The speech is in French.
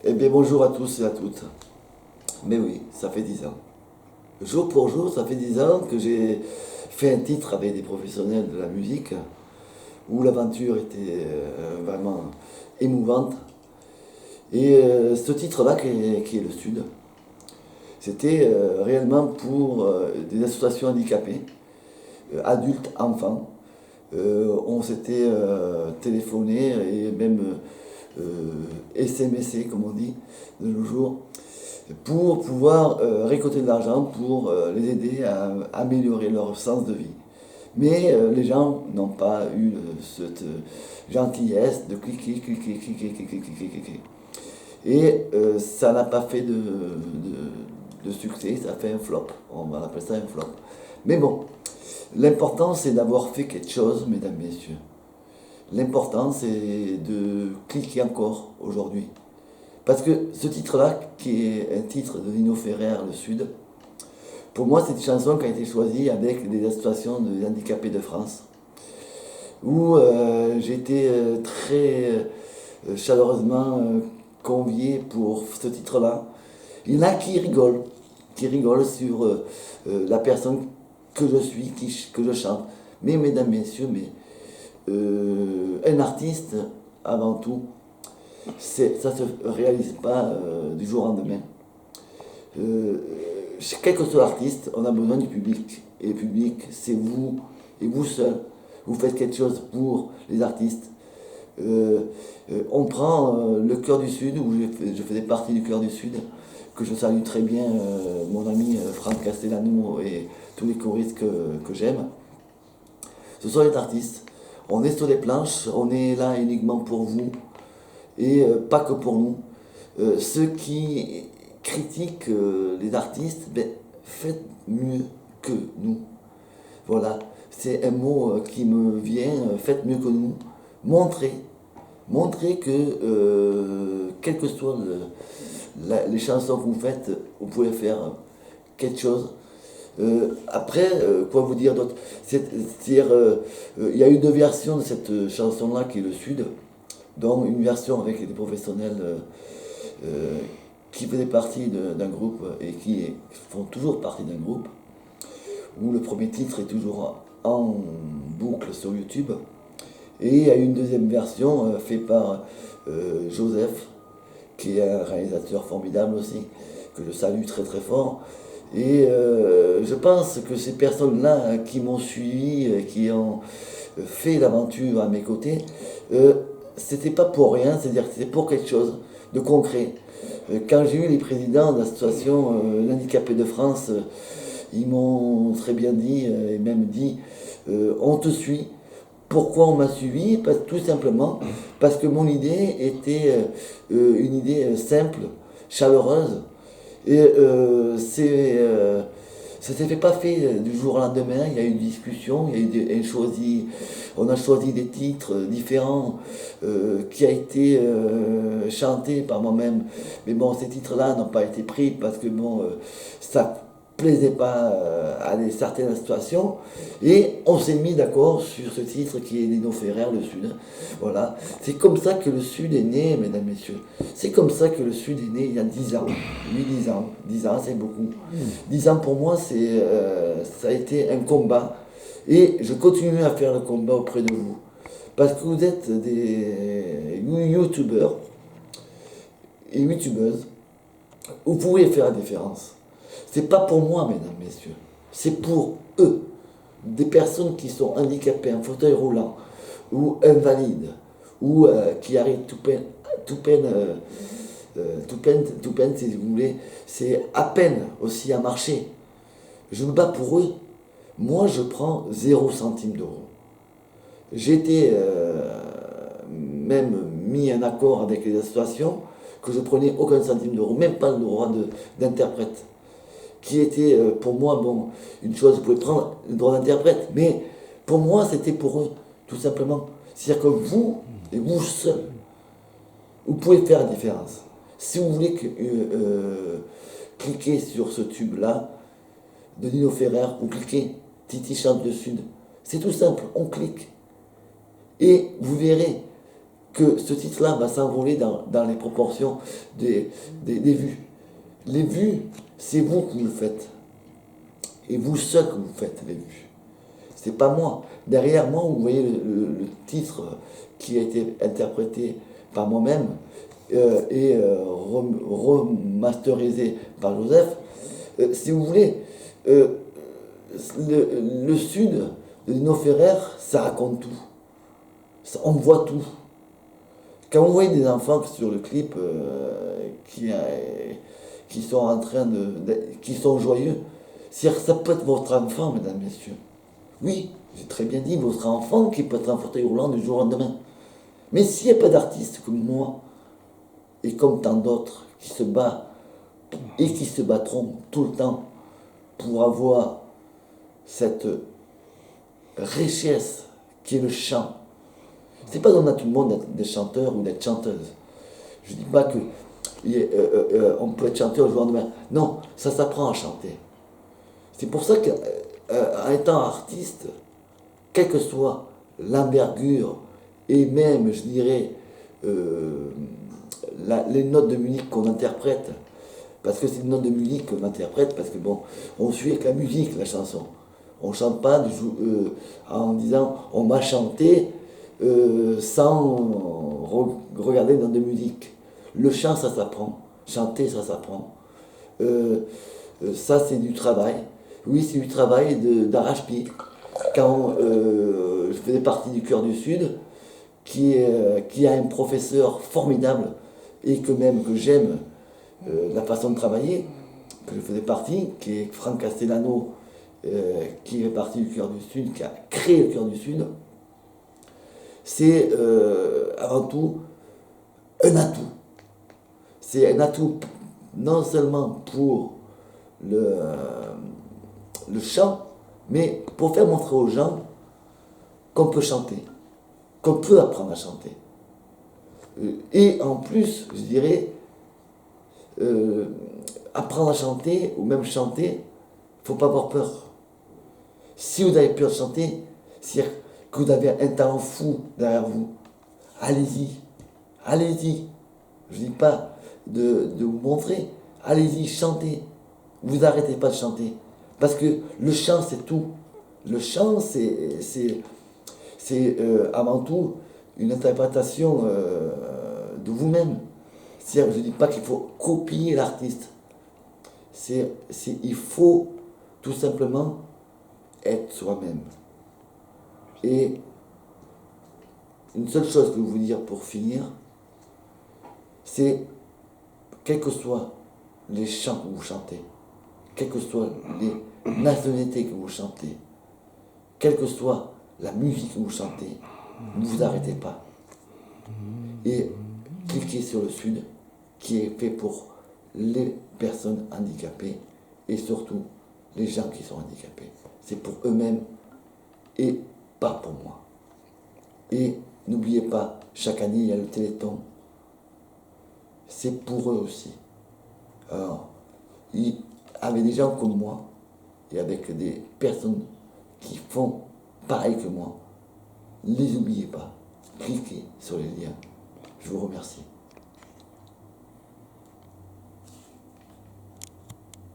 Eh bien, bonjour à tous et à toutes. Mais oui, ça fait 10 ans. Jour pour jour, ça fait 10 ans que j'ai fait un titre avec des professionnels de la musique où l'aventure était vraiment émouvante. Et ce titre-là, qui est le Sud, c'était réellement pour des associations handicapées, adultes, enfants. On s'était téléphoné et même SMSé, comme on dit de nos jours, pour pouvoir récolter de l'argent pour les aider à améliorer leur sens de vie. Mais les gens n'ont pas eu cette gentillesse de cliquer, cliquer, cliquer, cliquer, cliquer, cliquer. Et ça n'a pas fait de succès, ça a fait un flop. On va appeler ça un flop. Mais bon, l'important c'est d'avoir fait quelque chose, mesdames, messieurs. L'important c'est de cliquer encore aujourd'hui. Parce que ce titre-là, qui est un titre de Nino Ferrer, Le Sud, pour moi, c'est une chanson qui a été choisie avec des associations de handicapés de France, où j'ai été très chaleureusement convié pour ce titre-là. Il y en a qui rigolent sur la personne que je suis, que je chante. Mais mesdames, messieurs, un artiste, avant tout, ça ne se réalise pas du jour au lendemain. Euh, Quel que soit l'artiste, on a besoin du public. Et le public, c'est vous, et vous seul. Vous faites quelque chose pour les artistes. On prend le Cœur du Sud, où je faisais partie du Cœur du Sud, que je salue très bien, mon ami Franck Castellano et tous les choristes que j'aime. Ce sont les artistes. On est sur les planches, on est là uniquement pour vous, et pas que pour nous. Ceux qui critiquent les artistes, ben, faites mieux que nous. Voilà, c'est un mot qui me vient, faites mieux que nous. Montrez, montrez que, quelles que soient les chansons que vous faites, vous pouvez faire quelque chose. Après, quoi vous dire d'autre? C'est-à-dire, il y a eu deux versions de cette chanson-là qui est le Sud, dont une version avec des professionnels euh, qui faisaient partie d'un groupe et qui font toujours partie d'un groupe, où le premier titre est toujours en boucle sur YouTube. Et il y a une deuxième version faite par Joseph, qui est un réalisateur formidable aussi, que je salue très très fort. Et je pense que ces personnes-là qui m'ont suivi, qui ont fait l'aventure à mes côtés, c'était pas pour rien, c'est-à-dire que c'était pour quelque chose de concret. Quand j'ai eu les présidents de l'association L'Handicapé de France, ils m'ont très bien dit, et même dit, on te suit. Pourquoi on m'a suivi? Tout simplement parce que mon idée était une idée simple, chaleureuse. Et ça s'est pas fait du jour au lendemain. Il y a eu une discussion, on a choisi des titres différents qui a été chanté par moi-même. Mais bon, ces titres-là n'ont pas été pris parce que bon, ça plaisait pas à certaines situations. Et on s'est mis d'accord sur ce titre qui est Nino Ferrer, Le Sud. Voilà. C'est comme ça que le Sud est né, mesdames, messieurs. C'est comme ça que le Sud est né il y a 10 ans. Oui, 10 ans. 10 ans, c'est beaucoup. 10 ans pour moi, ça a été un combat. Et je continue à faire le combat auprès de vous. Parce que vous êtes des youtubeurs et youtubeuses. Vous pouvez faire la différence. C'est pas pour moi, mesdames, messieurs. C'est pour eux. Des personnes qui sont handicapées, en fauteuil roulant, ou invalides, ou qui arrivent tout peine, si vous voulez, c'est à peine aussi à marcher. Je me bats pour eux. Moi, je prends 0 centime d'euro. J'ai été même mis en accord avec les associations que je prenais aucun centime d'euro, même pas le droit d'interprète. Qui était pour moi, bon, une chose, vous pouvez prendre le droit d'interprète, mais pour moi, c'était pour eux, tout simplement. C'est-à-dire que vous, et vous seul, vous pouvez faire la différence. Si vous voulez cliquer sur ce tube-là, de Nino Ferrer, ou cliquez Titi chante le Sud. C'est tout simple, on clique. Et vous verrez que ce titre-là va s'envoler dans les proportions des vues. Les vues, c'est vous que vous le faites. Et vous seul que vous faites les vues. C'est pas moi. Derrière moi, vous voyez le titre qui a été interprété par moi-même et remasterisé par Joseph. Si vous voulez, le sud de Dino Ferrer, ça raconte tout. On voit tout. Quand vous voyez des enfants sur le clip qui sont en train qui sont joyeux, ça peut être votre enfant, mesdames, messieurs. Oui, j'ai très bien dit, votre enfant qui peut être en fauteuil roulant du jour au lendemain. Mais s'il n'y a pas d'artiste comme moi, et comme tant d'autres, qui se battent et qui se battront tout le temps pour avoir cette richesse qui est le chant. C'est pas donné à tout le monde d'être des chanteurs ou d'être chanteuse. Je dis pas que on peut être chanteur le jour au lendemain. Non, ça s'apprend à chanter. C'est pour ça qu'en étant artiste, quelle que soit l'envergure et même, je dirais, les notes de musique qu'on interprète, parce que c'est une note de musique qu'on interprète, parce que bon, on suit avec la musique la chanson. On ne chante pas en disant on m'a chanté sans regarder les notes de musique. Le chant, ça s'apprend. Chanter, ça s'apprend. Ça, c'est du travail. Oui, c'est du travail d'arrache-pied. Quand je faisais partie du Chœur du Sud, qui a un professeur formidable et que j'aime la façon de travailler, que je faisais partie, qui est Franck Castellano, qui est parti du Chœur du Sud, qui a créé le Chœur du Sud, c'est avant tout un atout. C'est un atout non seulement pour le chant, mais pour faire montrer aux gens qu'on peut chanter, qu'on peut apprendre à chanter. Et en plus, je dirais, apprendre à chanter, ou même chanter, il ne faut pas avoir peur. Si vous avez peur de chanter, c'est-à-dire que vous avez un talent fou derrière vous, allez-y, allez-y. Je ne dis pas de vous montrer, allez-y, chantez. Vous n'arrêtez pas de chanter. Parce que le chant, c'est tout. Le chant, c'est avant tout une interprétation de vous-même. Je ne dis pas qu'il faut copier l'artiste. Il faut tout simplement être soi-même. Et une seule chose que je veux vous dire pour finir, c'est, quels que soient les chants que vous chantez, quelles que soient les nationalités que vous chantez, quelle que soit la musique que vous chantez, ne vous arrêtez pas. Et cliquez sur le Sud, qui est fait pour les personnes handicapées et surtout les gens qui sont handicapés. C'est pour eux-mêmes et pas pour moi. Et n'oubliez pas, chaque année, il y a le Téléthon. C'est pour eux aussi. Alors, avec des gens comme moi, et avec des personnes qui font pareil que moi, ne les oubliez pas. Cliquez sur les liens. Je vous remercie.